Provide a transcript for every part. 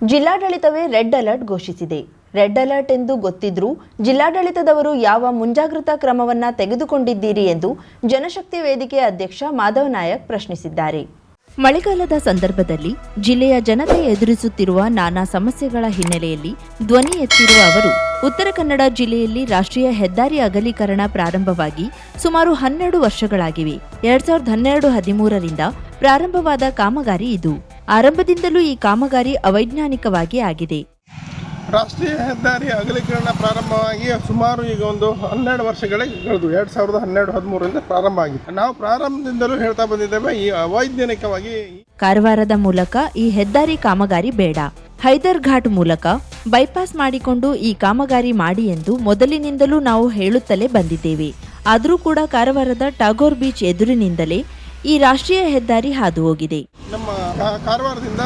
ಜಿಲ್ಲಾಡಳಿತವೇ red alert ಘೋಷಿಸಿದೆ. Red alert ಎಂದು ಗೊತ್ತಿದ್ರೂ ಜಿಲ್ಲಾಡಳಿತದವರು ಯಾವ ಮುಂಜಾಗ್ರತಾ ಕ್ರಮವನ್ನ ತೆಗೆದುಕೊಂಡಿದ್ದೀರಿ ಎಂದು ಜನಶಕ್ತಿ ವೇದಿಕೆ ಅಧ್ಯಕ್ಷ ಮಾಧವ್ ನಾಯಕ್ ಪ್ರಶ್ನಿಸಿದ್ದಾರೆ. ಮಳೆಗಾಲದ ಸಂದರ್ಭದಲ್ಲಿ ಜಿಲ್ಲೆಯ ಜನತೆ ಎದುರಿಸುತ್ತಿರುವ ನಾನಾ ಸಮಸ್ಯೆಗಳ ಹಿನ್ನೆಲೆಯಲ್ಲಿ ಧ್ವನಿ ಎತ್ತಿರುವ ಅವರು, ಉತ್ತರ ಕನ್ನಡ ಜಿಲ್ಲೆಯಲ್ಲಿ ರಾಷ್ಟ್ರೀಯ ಹೆದ್ದಾರಿ ಅಗಲೀಕರಣ ಪ್ರಾರಂಭವಾಗಿ ಸುಮಾರು 12 ವರ್ಷಗಳಾಗಿವೆ. 2012-13ರಿಂದ ಪ್ರಾರಂಭವಾದ ಕಾಮಗಾರಿ ಇದು. ಆರಂಭದಿಂದಲೂ ಈ ಕಾಮಗಾರಿ ಅವೈಜ್ಞಾನಿಕವಾಗಿ ಆಗಿದೆ. ರಾಷ್ಟ್ರೀಯ ಹೆದ್ದಾರಿ ಅಗಲೀಕರಣ ಪ್ರಾರಂಭವಾಗಿ ಸುಮಾರು ಈಗ ಒಂದು 12 ವರ್ಷಗಳೇ ಕಳೆದು 2012-13ರಿಂದ ಪ್ರಾರಂಭ ಆಗಿದೆ. ನಾವು ಪ್ರಾರಂಭದಿಂದಲೂ ಹೇಳ್ತಾ ಬಂದಿದ್ದೇವೆ, ಈ ಅವೈಜ್ಞಾನಿಕವಾಗಿ ಕಾರವಾರದ ಮೂಲಕ ಈ ಹೆದ್ದಾರಿ ಕಾಮಗಾರಿ ಬೇಡ, ಹೈದರ್ ಘಾಟ್ ಮೂಲಕ ಬೈಪಾಸ್ ಮಾಡಿಕೊಂಡು ಈ ಕಾಮಗಾರಿ ಮಾಡಿ ಎಂದು ಮೊದಲಿನಿಂದಲೂ ನಾವು ಹೇಳುತ್ತಲೇ ಬಂದಿದ್ದೇವೆ. ಆದರೂ ಕೂಡ ಕಾರವಾರದ ಟಾಗೋರ್ ಬೀಚ್ ಎದುರಿನಿಂದಲೇ ಈ ರಾಷ್ಟ್ರೀಯ ಹೆದ್ದಾರಿ ಹಾದು ಹೋಗಿದೆ. ನಮ್ಮ ಕಾರವಾರದಿಂದ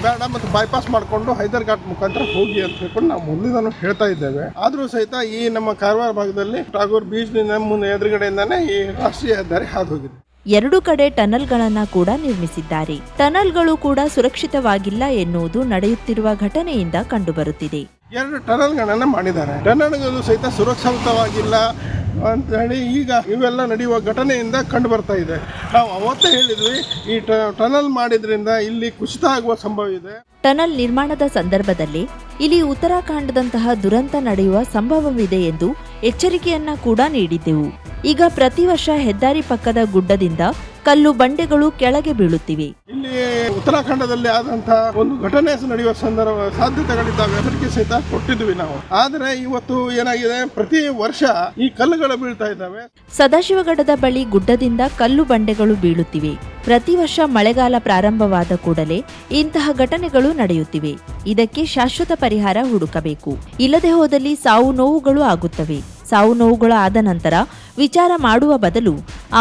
ಬೇಡ ಮತ್ತು ಬೈಪಾಸ್ ಮಾಡಿಕೊಂಡು ಹೈದರ್ ಘಾಟ್ ಮುಖಾಂತರ ಹೋಗಿ ಅಂತ ಹೇಳ್ಕೊಂಡು ನಾವು ಮೊದಲಿಂದನೂ ಹೇಳ್ತಾ ಇದ್ದೇವೆ. ಆದರೂ ಸಹಿತ ಈ ನಮ್ಮ ಕಾರವಾರ ಭಾಗದಲ್ಲಿ ಟಾಗೋರ್ ಬೀಚ್ನಿಂದ ಮುಂದೆ ಎದುರುಗಡೆಯಿಂದಾನೇ ಈ ರಾಷ್ಟ್ರೀಯ ಹೆದ್ದಾರಿ ಹಾದು ಹೋಗಿದೆ. 2 ಕಡೆ ಟನಲ್ಗಳನ್ನ ಕೂಡ ನಿರ್ಮಿಸಿದ್ದಾರೆ. ಟನಲ್ಗಳು ಕೂಡ ಸುರಕ್ಷಿತವಾಗಿಲ್ಲ ಎನ್ನುವುದು ನಡೆಯುತ್ತಿರುವ ಘಟನೆಯಿಂದ ಕಂಡುಬರುತ್ತಿದೆ. 2 ಟನಲ್ಗಳನ್ನು ಮಾಡಿದ್ದಾರೆ. ಟನಲ್ಗಳು ಸಹಿತ ಸುರಕ್ಷಿತವಾಗಿಲ್ಲ ಅಂತ ಹೇಳಿ ಈಗ ಇವೆಲ್ಲ ನಡೆಯುವ ಘಟನೆಯಿಂದ ಕಂಡು ಬರ್ತಾ ಇದೆ. ನಾವು ಅವತ್ತೇ ಹೇಳಿದ್ವಿ, ಈ ಟನಲ್ ಮಾಡಿದ್ರಿಂದ ಇಲ್ಲಿ ಕುಸಿತ ಆಗುವ ಸಂಭವ ಇದೆ. ಟನಲ್ ನಿರ್ಮಾಣದ ಸಂದರ್ಭದಲ್ಲಿ ಇಲ್ಲಿ ಉತ್ತರಾಖಂಡದಂತಹ ದುರಂತ ನಡೆಯುವ ಸಂಭವವಿದೆ ಎಂದು ಎಚ್ಚರಿಕೆಯನ್ನ ಕೂಡ ನೀಡಿದ್ದೆವು. ಈಗ ಪ್ರತಿ ವರ್ಷ ಹೆದ್ದಾರಿ ಪಕ್ಕದ ಗುಡ್ಡದಿಂದ ಕಲ್ಲು ಬಂಡೆಗಳು ಕೆಳಗೆ ಬೀಳುತ್ತಿವೆ. ಇಲ್ಲಿ ಉತ್ತರಾಖಂಡದಲ್ಲಿ ಆದಂತಹ ಒಂದು ಘಟನೆ ನಡೆಯುವ ಸಾಧ್ಯತೆಗಳಿದ್ದಾವೆ, ಎಚ್ಚರಿಕೆ ಸಹಿತ ಕೊಟ್ಟಿದ್ವಿ ನಾವು. ಆದರೆ ಇವತ್ತು ಏನಾಗಿದೆ, ಪ್ರತಿ ವರ್ಷ ಈ ಕಲ್ಲುಗಳು ಬೀಳ್ತಾ ಇದ್ದಾವೆ. ಸದಾಶಿವಗಢದ ಬಳಿ ಗುಡ್ಡದಿಂದ ಕಲ್ಲು ಬಂಡೆಗಳು ಬೀಳುತ್ತಿವೆ. ಪ್ರತಿ ವರ್ಷ ಮಳೆಗಾಲ ಪ್ರಾರಂಭವಾದ ಕೂಡಲೇ ಇಂತಹ ಘಟನೆಗಳು ನಡೆಯುತ್ತಿವೆ. ಇದಕ್ಕೆ ಶಾಶ್ವತ ಪರಿಹಾರ ಹುಡುಕಬೇಕು. ಇಲ್ಲದೆ ಹೋದಲ್ಲಿ ಸಾವು ನೋವುಗಳು ಆಗುತ್ತವೆ. ಸಾವು ನೋವುಗಳು ಆದ ನಂತರ ವಿಚಾರ ಮಾಡುವ ಬದಲು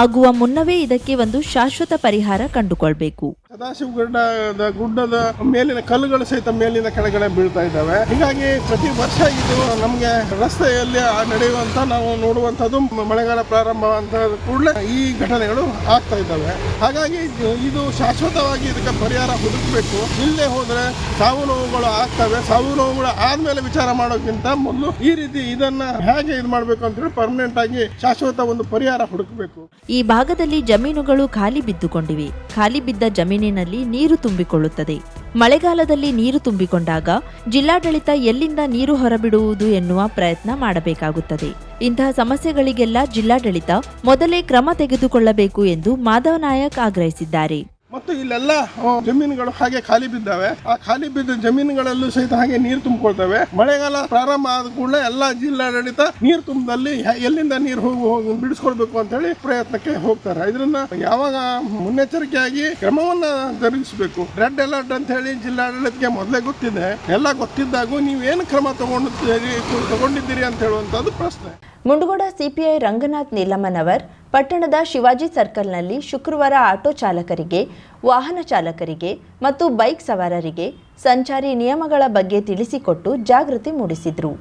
ಆಗುವ ಮುನ್ನವೇ ಇದಕ್ಕೆ ಒಂದು ಶಾಶ್ವತ ಪರಿಹಾರ ಕಂಡುಕೊಳ್ಬೇಕು. ಸದಾಶಿವಗಢದ ಗುಡ್ಡದ ಮೇಲಿನ ಕಲ್ಲುಗಳು ಸಹಿತ ಮೇಲಿನ ಕೆಳಗಡೆ ಬೀಳ್ತಾ ಇದ್ದಾವೆ. ಹೀಗಾಗಿ ಪ್ರತಿ ವರ್ಷ ಇದು ನಮಗೆ ರಸ್ತೆಯಲ್ಲಿ ನಡೆಯುವಂತ ನಾವು ನೋಡುವಂತದ್ದು ಮಳೆಗಾಲ ಪ್ರಾರಂಭ ಅಂತ ಕೂಡಲೇ ಈ ಘಟನೆಗಳು ಆಗ್ತಾ ಇದ್ದಾವೆ. ಹಾಗಾಗಿ ಇದು ಶಾಶ್ವತವಾಗಿ ಇದಕ್ಕೆ ಪರಿಹಾರ ಹುಡುಕಬೇಕು. ಇಲ್ಲೇ ಹೋದ್ರೆ ಸಾವು ನೋವುಗಳು ಆಗ್ತವೆ. ಸಾವು ನೋವುಗಳು ಆದ್ಮೇಲೆ ವಿಚಾರ ಮಾಡೋಕ್ಕಿಂತ ಮೊದಲು ಈ ರೀತಿ ಇದನ್ನ ಹೇಗೆ ಇದು ಮಾಡಬೇಕು ಅಂತ ಹೇಳಿ ಪರ್ಮನೆಂಟ್ ಆಗಿ ಶಾಶ್ವತ ಒಂದು ಪರಿಹಾರ ಹುಡುಕಬೇಕು. ಈ ಭಾಗದಲ್ಲಿ ಜಮೀನುಗಳು ಖಾಲಿ ಬಿದ್ದುಕೊಂಡಿವೆ. ಖಾಲಿ ಬಿದ್ದ ಜಮೀನಿನಲ್ಲಿ ನೀರು ತುಂಬಿಕೊಳ್ಳುತ್ತದೆ. ಮಳೆಗಾಲದಲ್ಲಿ ನೀರು ತುಂಬಿಕೊಂಡಾಗ ಜಿಲ್ಲಾಡಳಿತ ಎಲ್ಲಿಂದ ನೀರು ಹೊರಬಿಡುವುದು ಎನ್ನುವ ಪ್ರಯತ್ನ ಮಾಡಬೇಕಾಗುತ್ತದೆ. ಇಂತಹ ಸಮಸ್ಯೆಗಳಿಗೆಲ್ಲ ಜಿಲ್ಲಾಡಳಿತ ಮೊದಲೇ ಕ್ರಮ ತೆಗೆದುಕೊಳ್ಳಬೇಕು ಎಂದು ಮಾಧವ್ ನಾಯಕ್ ಆಗ್ರಹಿಸಿದ್ದಾರೆ. ಮತ್ತು ಇಲ್ಲೆಲ್ಲ ಜಮೀನುಗಳು ಹಾಗೆ ಖಾಲಿ ಬಿದ್ದಾವೆ. ಆ ಖಾಲಿ ಬಿದ್ದ ಜಮೀನುಗಳಲ್ಲೂ ಸಹಿತ ಹಾಗೆ ನೀರು ತುಂಬಿಕೊಳ್ತವೆ. ಮಳೆಗಾಲ ಪ್ರಾರಂಭ ಆದ ಕೂಡಲೇ ಎಲ್ಲ ಜಿಲ್ಲಾಡಳಿತ ನೀರು ತುಂಬದಲ್ಲಿ ಎಲ್ಲಿಂದ ನೀರು ಹೋಗಿ ಬಿಡಿಸ್ಕೊಳ್ಬೇಕು ಅಂತ ಹೇಳಿ ಪ್ರಯತ್ನಕ್ಕೆ ಹೋಗ್ತಾರೆ. ಇದರಿಂದ ಯಾವಾಗ ಮುನ್ನೆಚ್ಚರಿಕೆಯಾಗಿ ಕ್ರಮವನ್ನ ಜರುಗಿಸಬೇಕು. ರೆಡ್ ಅಲರ್ಟ್ ಅಂತ ಹೇಳಿ ಜಿಲ್ಲಾಡಳಿತಕ್ಕೆ ಮೊದಲೇ ಗೊತ್ತಿದೆ. ಎಲ್ಲ ಗೊತ್ತಿದ್ದಾಗೂ ನೀವೇನು ಕ್ರಮ ತಗೊಂಡಿದ್ದೀರಿ ಅಂತ ಹೇಳುವಂತದ್ದು ಪ್ರಶ್ನೆ. ಮುಂಡಗೋಡ ಸಿಪಿಐ ರಂಗನಾಥ್ ನೀಲಮ್ಮನವರ್ ಪಟ್ಟಣದ ಶಿವಾಜಿ ಸರ್ಕಲ್ನಲ್ಲಿ ಶುಕ್ರವಾರ ಆಟೋ ಚಾಲಕರಿಗೆ, ವಾಹನ ಚಾಲಕರಿಗೆ ಮತ್ತು ಬೈಕ್ ಸವಾರರಿಗೆ ಸಂಚಾರಿ ನಿಯಮಗಳ ಬಗ್ಗೆ ತಿಳಿಸಿಕೊಟ್ಟು ಜಾಗೃತಿ ಮೂಡಿಸಿದ್ರು.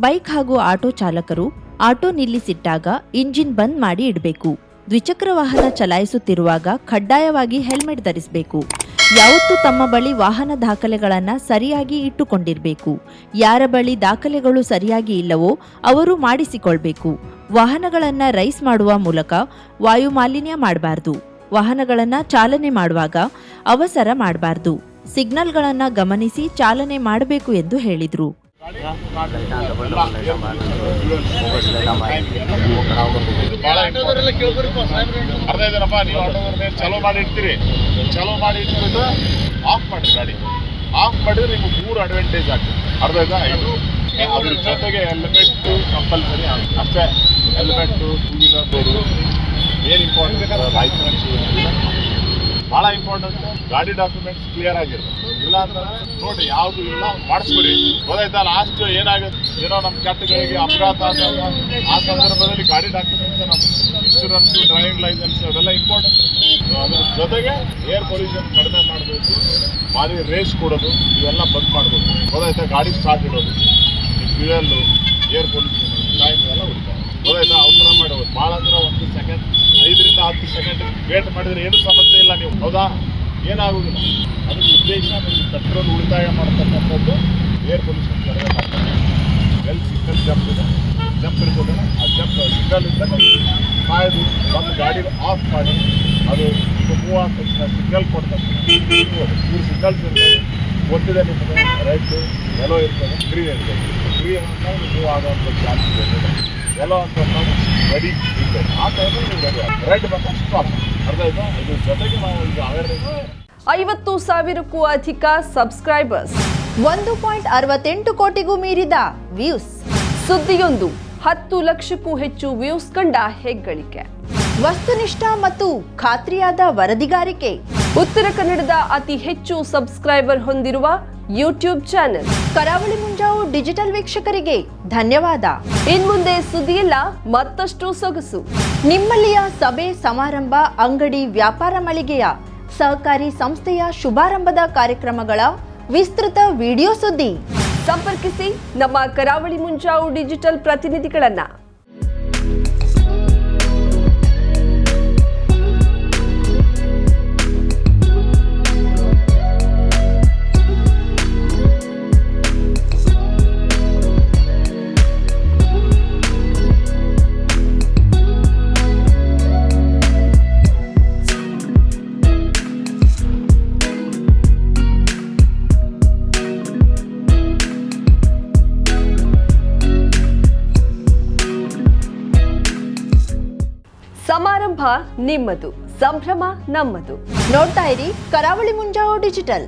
ಬೈಕ್ ಹಾಗೂ ಆಟೋ ಚಾಲಕರು ಆಟೋ ನಿಲ್ಲಿಸಿಟ್ಟಾಗ ಇಂಜಿನ್ ಬಂದ್ ಮಾಡಿ ಇಡಬೇಕು. ದ್ವಿಚಕ್ರ ವಾಹನ ಚಲಾಯಿಸುತ್ತಿರುವಾಗ ಕಡ್ಡಾಯವಾಗಿ ಹೆಲ್ಮೆಟ್ ಧರಿಸಬೇಕು. ಯಾವತ್ತೂ ತಮ್ಮ ಬಳಿ ವಾಹನ ದಾಖಲೆಗಳನ್ನು ಸರಿಯಾಗಿ ಇಟ್ಟುಕೊಂಡಿರಬೇಕು. ಯಾರ ಬಳಿ ದಾಖಲೆಗಳು ಸರಿಯಾಗಿ ಇಲ್ಲವೋ ಅವರು ಮಾಡಿಸಿಕೊಳ್ಬೇಕು. ವಾಹನಗಳನ್ನು ರೈಸ್ ಮಾಡುವ ಮೂಲಕ ವಾಯು ಮಾಲಿನ್ಯ ಮಾಡಬಾರ್ದು. ವಾಹನಗಳನ್ನು ಚಾಲನೆ ಮಾಡುವಾಗ ಅವಸರ ಮಾಡಬಾರ್ದು. ಸಿಗ್ನಲ್ಗಳನ್ನು ಗಮನಿಸಿ ಚಾಲನೆ ಮಾಡಬೇಕು ಎಂದು ಹೇಳಿದರು. ಚಲೋ ಮಾಡಿ ಇಟ್ಬಿಟ್ಟು ಆಫ್ ಮಾಡಿ ಗಾಡಿ. ಆಫ್ ಮಾಡಿದ್ರೆ ನಿಮ್ಗೆ 3 ಅಡ್ವಾಂಟೇಜ್ ಆಗ್ತದೆ. ಇದು ಅದ್ರ ಜೊತೆಗೆ ಹೆಲ್ಮೆಟ್ಟು ಕಂಪಲ್ಸರಿ ಅಷ್ಟೇ. ಹೆಲ್ಮೆಟ್ಟು, 2 ವೀಲರ್ ಬೋರ್ಡು ಏನು ಇಂಪಾರ್ಟೆಂಟ್, ಲೈಸೆನ್ಸ್ ಭಾಳ ಇಂಪಾರ್ಟೆಂಟ್. ಗಾಡಿ ಡಾಕ್ಯುಮೆಂಟ್ಸ್ ಕ್ಲಿಯರ್ ಆಗಿರ್ಬೇಕು. ಇಲ್ಲ ಅಂದ್ರೆ ನೋಡಿ ಯಾವುದು ಇಲ್ಲ ಮಾಡಿಸ್ಬಿಡಿ. ಗೊತ್ತಾಯ್ತಾ? ಲಾಸ್ಟ್ ಏನಾಗುತ್ತೆ, ಏನೋ ನಮ್ಮ ಕೆಟ್ಟಗಳಿಗೆ ಅಪಘಾತ ಆದಾಗ ಆ ಸಂದರ್ಭದಲ್ಲಿ ಗಾಡಿ ಡಾಕ್ಯುಮೆಂಟ್ಸ್, ನಮ್ಮ ಇನ್ಶೂರೆನ್ಸ್, ಡ್ರೈವಿಂಗ್ ಲೈಸೆನ್ಸ್ ಅವೆಲ್ಲ ಇಂಪಾರ್ಟೆಂಟ್. ಅದ್ರ ಜೊತೆಗೆ ಏರ್ ಪೊಲ್ಯೂಷನ್ ಕಡಿಮೆ ಮಾಡಬೇಕು. ಭಾರಿ ರೇಸ್ ಕೊಡೋದು ಇವೆಲ್ಲ ಬಂದ್ ಮಾಡಬೇಕು. ಗೊತ್ತಾಯ್ತಾ? ಗಾಡಿ ಸ್ಟಾರ್ಟ್ ಇಡೋದು, ಫ್ಯೂಯಲ್ಲು, ಏರ್ ಪೊಲ್ಯೂಷನ್, ಟೈಮ್ ಎಲ್ಲ ಉಳಿತಾರೆ. ಗೊತ್ತಾಯ್ತಾ? ಅವಸರ ಮಾಡೋದು ಭಾಳ ಅಂದ್ರೆ 1 ಸೆಕೆಂಡ್, 5 ರಿಂದ 10 ಸೆಕೆಂಡ್ ವೇಟ್ ಮಾಡಿದ್ರೆ ಏನು ಸಮಸ್ಯೆ ಇಲ್ಲ ನೀವು. ಹೌದಾ? ಏನಾಗುದಿಲ್ಲ. ಅದಕ್ಕೆ ಉದ್ದೇಶ ನಮಗೆ ಪೆಟ್ರೋಲ್ ಉಳಿತಾಯ ಮಾಡ್ತಕ್ಕಂಥದ್ದು ಏರ್ ಪೊಲ್ಯೂಷನ್ ಕಡಿಮೆ ಮಾಡ್ತಾರೆ. ಎಲ್ಲಿ ಸಿಗ್ನಲ್ ಜಂಪ್ ಇದೆ, ಜಂಪ್ ಇರ್ಬೋದಲ್ಲ, ಆ ಜಂಪ್ ಸಿಗ್ನಲ್ ಇದ್ದಾಗ ಕಾಯ್ದು ಒಂದು ಗಾಡಿ ಆಫ್ ಮಾಡಿ ಅದು ಮೂವ್ ಆದ ತಕ್ಷಣ ಸಿಗ್ನಲ್ ಕೊಡ್ತಾರೆ. 3 ಸಿಗ್ನಲ್ಸ್ ಇರ್ತದೆ. ಗೊತ್ತಿದೆ ನಿಮಗೆ, ರೈಟ್ ಎಲ್ಲೋ ಇರ್ತದೆ, ಗ್ರೀನ್ ಇರ್ತದೆ. ಗ್ರೀನ್ ಅಂತ ಮೂವ್ ಆಗೋಂಥ ಚಾನ್ಸ್ ಇರ್ತದೆ. ಎಲ್ಲೋ ಅಂತ ನಾವು ರೆಡಿ ಇರ್ತದೆ. ಆ ಟೈಮಲ್ಲಿ ನೀವು ರೆಡಿ ಆಗಿ ರೆಡ್ ಬಂದ ಸ್ಟಾಪ್. ಅರ್ಥ ಆಯ್ತಾ? ಇದ್ರ ಜೊತೆಗೆ ನಾವು ಈಗ ಅವೇರ್ನೆಸ್ 50,000ಕ್ಕೂ ಅಧಿಕ ಸಬ್ಸ್ಕ್ರೈಬರ್ಸ್, 1.68 ಕೋಟಿಗೂ ಮೀರಿದ ವ್ಯೂಸ್, ಸುದ್ದಿಯೊಂದು 10 ಲಕ್ಷಕ್ಕೂ ಹೆಚ್ಚು ವ್ಯೂಸ್ ಕಂಡ ಹೆಗ್ಗಳಿಕೆ, ವಸ್ತುನಿಷ್ಠ ಮತ್ತು ಖಾತ್ರಿಯಾದ ವರದಿಗಾರಿಕೆ, ಉತ್ತರ ಕನ್ನಡದ ಅತಿ ಹೆಚ್ಚು ಸಬ್ಸ್ಕ್ರೈಬರ್ ಹೊಂದಿರುವ ಯೂಟ್ಯೂಬ್ ಚಾನೆಲ್. ಕರಾವಳಿ ಮುಂಜಾವು ಡಿಜಿಟಲ್ ವೀಕ್ಷಕರಿಗೆ ಧನ್ಯವಾದ. ಇನ್ಮುಂದೆ ಸುದ್ದಿಯೆಲ್ಲ ಮತ್ತಷ್ಟು ಸೊಗಸು. ನಿಮ್ಮಲ್ಲಿಯ ಸಭೆ ಸಮಾರಂಭ, ಅಂಗಡಿ, ವ್ಯಾಪಾರ ಮಳಿಗೆಯ ಸಹಕಾರಿ ಸಂಸ್ಥೆಯ ಶುಭಾರಂಭದ ಕಾರ್ಯಕ್ರಮಗಳ ವಿಸ್ತೃತ ವಿಡಿಯೋ ಸುದ್ದಿ. ಸಂಪರ್ಕಿಸಿ ನಮ್ಮ ಕರಾವಳಿ ಮುಂಜಾವು ಡಿಜಿಟಲ್ ಪ್ರತಿನಿಧಿಗಳನ್ನ. ಸಮಾರಂಭ ನಿಮ್ಮದು, ಸಂಭ್ರಮ ನಮ್ಮದು. ನೋಡ್ತಾ ಇರಿ ಕರಾವಳಿ ಮುಂಜಾವು ಡಿಜಿಟಲ್.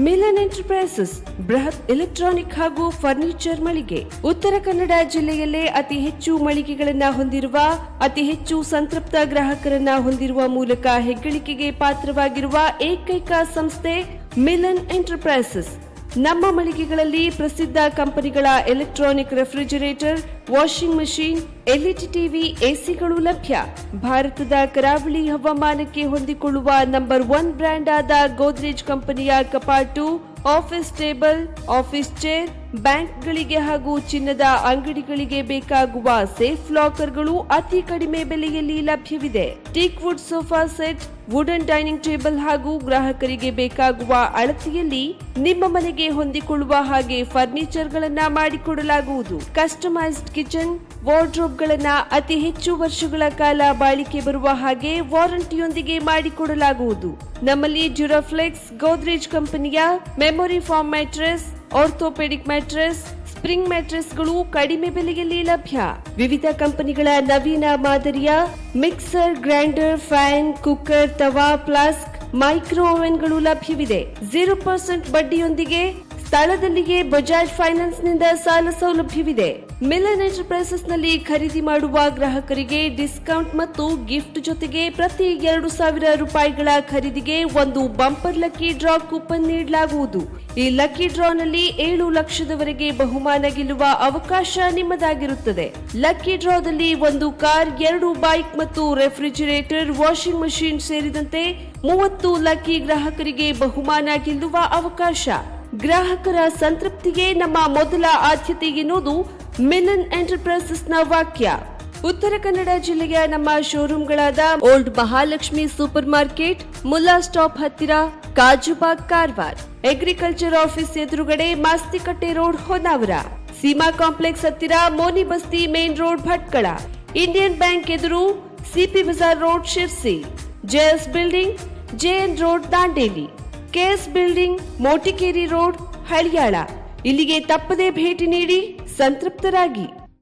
ಮಿಲನ್ ಎಂಟರ್ಪ್ರೈಸಸ್ ಬೃಹತ್ ಎಲೆಕ್ಟ್ರಾನಿಕ್ ಹಾಗೂ ಫರ್ನಿಚರ್ ಮಳಿಗೆ. ಉತ್ತರ ಕನ್ನಡ ಜಿಲ್ಲೆಯಲ್ಲೇ ಅತಿ ಹೆಚ್ಚು ಮಳಿಗೆಗಳನ್ನ ಹೊಂದಿರುವ, ಅತಿ ಹೆಚ್ಚು ಸಂತೃಪ್ತ ಗ್ರಾಹಕರನ್ನ ಹೊಂದಿರುವ ಮೂಲಕ ಹೆಗ್ಗಳಿಕೆಗೆ ಪಾತ್ರವಾಗಿರುವ ಏಕೈಕ ಸಂಸ್ಥೆ ಮಿಲನ್ ಎಂಟರ್ಪ್ರೈಸಸ್. ನಮ್ಮ ಮಳಿಗೆಗಳಲ್ಲಿ ಪ್ರಸಿದ್ಧ ಕಂಪನಿಗಳ electronic refrigerator, washing machine, LED TV, ಎಸಿಗಳು ಲಭ್ಯ. ಭಾರತದ ಕರಾವಳಿ ಹವಾಮಾನಕ್ಕೆ ಹೊಂದಿಕೊಳ್ಳುವ ನಂಬರ್ 1 ಬ್ರ್ಯಾಂಡ್ ಆದ ಗೋದ್ರೇಜ್ ಕಂಪನಿಯ ಕಪಾಟು, ಆಫೀಸ್ ಟೇಬಲ್, ಆಫೀಸ್ ಚೇರ್, ಬ್ಯಾಂಕ್ಗಳಿಗೆ ಹಾಗೂ ಚಿನ್ನದ ಅಂಗಡಿಗಳಿಗೆ ಬೇಕಾಗುವ ಸೇಫ್ ಲಾಕರ್ಗಳು ಅತಿ ಕಡಿಮೆ ಬೆಲೆಯಲ್ಲಿ ಲಭ್ಯವಿದೆ. Teak wood sofa set, wooden dining table ಹಾಗೂ ಗ್ರಾಹಕರಿಗೆ ಬೇಕಾಗುವ ಅಳತೆಯಲ್ಲಿ ನಿಮ್ಮ ಮನೆಗೆ ಹೊಂದಿಕೊಳ್ಳುವ ಹಾಗೆ ಫರ್ನಿಚರ್ ಗಳನ್ನ ಮಾಡಿಕೊಡಲಾಗುವುದು. ಕಸ್ಟಮೈಸ್ಡ್ ಕಿಚನ್, ವಾರ್ಡ್ರೋಬ್ ಗಳನ್ನ ಅತಿ ಹೆಚ್ಚು ವರ್ಷಗಳ ಕಾಲ ಬಾಳಿಕೆ ಬರುವ ಹಾಗೆ ವಾರಂಟಿಯೊಂದಿಗೆ ಮಾಡಿಕೊಡಲಾಗುವುದು. ನಮ್ಮಲ್ಲಿ ಡ್ಯೂರಾಫ್ಲೆಕ್ಸ್, ಗೋದ್ರೇಜ್ ಕಂಪನಿಯ memory foam mattress, orthopaedic mattress, spring ಮ್ಯಾಟ್ರೆಸ್ಗಳು ಕಡಿಮೆ ಬೆಲೆಯಲ್ಲಿ ಲಭ್ಯ. ವಿವಿಧ ಕಂಪನಿಗಳ ನವೀನ ಮಾದರಿಯ ಮಿಕ್ಸರ್, ಗ್ರೈಂಡರ್, ಫ್ಯಾನ್, ಕುಕ್ಕರ್, ತವಾ, ಫ್ಲಾಸ್ಕ್, ಮೈಕ್ರೋ ಓವೆನ್ಗಳು ಲಭ್ಯವಿದೆ. 0% ಬಡ್ಡಿಯೊಂದಿಗೆ ಸ್ಥಳದಲ್ಲಿಯೇ ಬಜಾಜ್ ಫೈನಾನ್ಸ್ ನಿಂದ ಸಾಲ ಸೌಲಭ್ಯವಿದೆ. ಮಿಲನ್ ಎಂಟರ್ಪ್ರೈಸಸ್ ನಲ್ಲಿ ಖರೀದಿ ಮಾಡುವ ಗ್ರಾಹಕರಿಗೆ ಡಿಸ್ಕೌಂಟ್ ಮತ್ತು ಗಿಫ್ಟ್ ಜೊತೆಗೆ ಪ್ರತಿ 2,000 ರೂಪಾಯಿಗಳ ಖರೀದಿಗೆ ಒಂದು ಬಂಪರ್ ಲಕ್ಕಿ ಡ್ರಾ ಕೂಪನ್ ನೀಡಲಾಗುವುದು. ಈ ಲಕ್ಕಿ ಡ್ರಾ ನಲ್ಲಿ 7 ಲಕ್ಷದವರೆಗೆ ಬಹುಮಾನ ಗೆಲ್ಲುವ ಅವಕಾಶ ನಿಮ್ಮದಾಗಿರುತ್ತದೆ. ಲಕ್ಕಿ ಡ್ರಾದಲ್ಲಿ 1 ಕಾರ್, 2 ಬೈಕ್ ಮತ್ತು ರೆಫ್ರಿಜರೇಟರ್, ವಾಷಿಂಗ್ ಮಷೀನ್ ಸೇರಿದಂತೆ 30 ಲಕ್ಕಿ ಗ್ರಾಹಕರಿಗೆ ಬಹುಮಾನ ಗೆಲ್ಲುವ ಅವಕಾಶ. ಗ್ರಾಹಕರ ಸಂತೃಪ್ತಿಗೆ ನಮ್ಮ ಮೊದಲ ಆದ್ಯತೆ ಎನ್ನುವುದು ಮಿಲನ್ ಎಂಟರ್ಪ್ರೈಸಸ್ ನ ವಾಕ್ಯ. ಉತ್ತರ ಕನ್ನಡ ಜಿಲ್ಲೆಯ ನಮ್ಮ ಶೋರೂಮ್ಗಳಾದ old Mahalakshmi super market, Mulla stop ಹತ್ತಿರ, ಕಾಜುಬಾಗ್, ಕಾರವಾರ, ಅಗ್ರಿಕಲ್ಚರ್ ಆಫೀಸ್ ಎದುರುಗಡೆ, ಮಾಸ್ತಿಕಟ್ಟೆ ರೋಡ್, ಹೊನ್ನಾವರ, ಸೀಮಾ ಕಾಂಪ್ಲೆಕ್ಸ್ ಹತ್ತಿರ, Moni Basti main road, Bhatkal, Indian bank ಎದುರು, CP Bazar road, Sirsi, JS building, JN road, Dandeli, KS building, Motikeri road, Haliyal. ಇಲ್ಲಿಗೆ ತಪ್ಪದೇ ಭೇಟಿ ನೀಡಿ ಸಂತೃಪ್ತರಾಗಿ.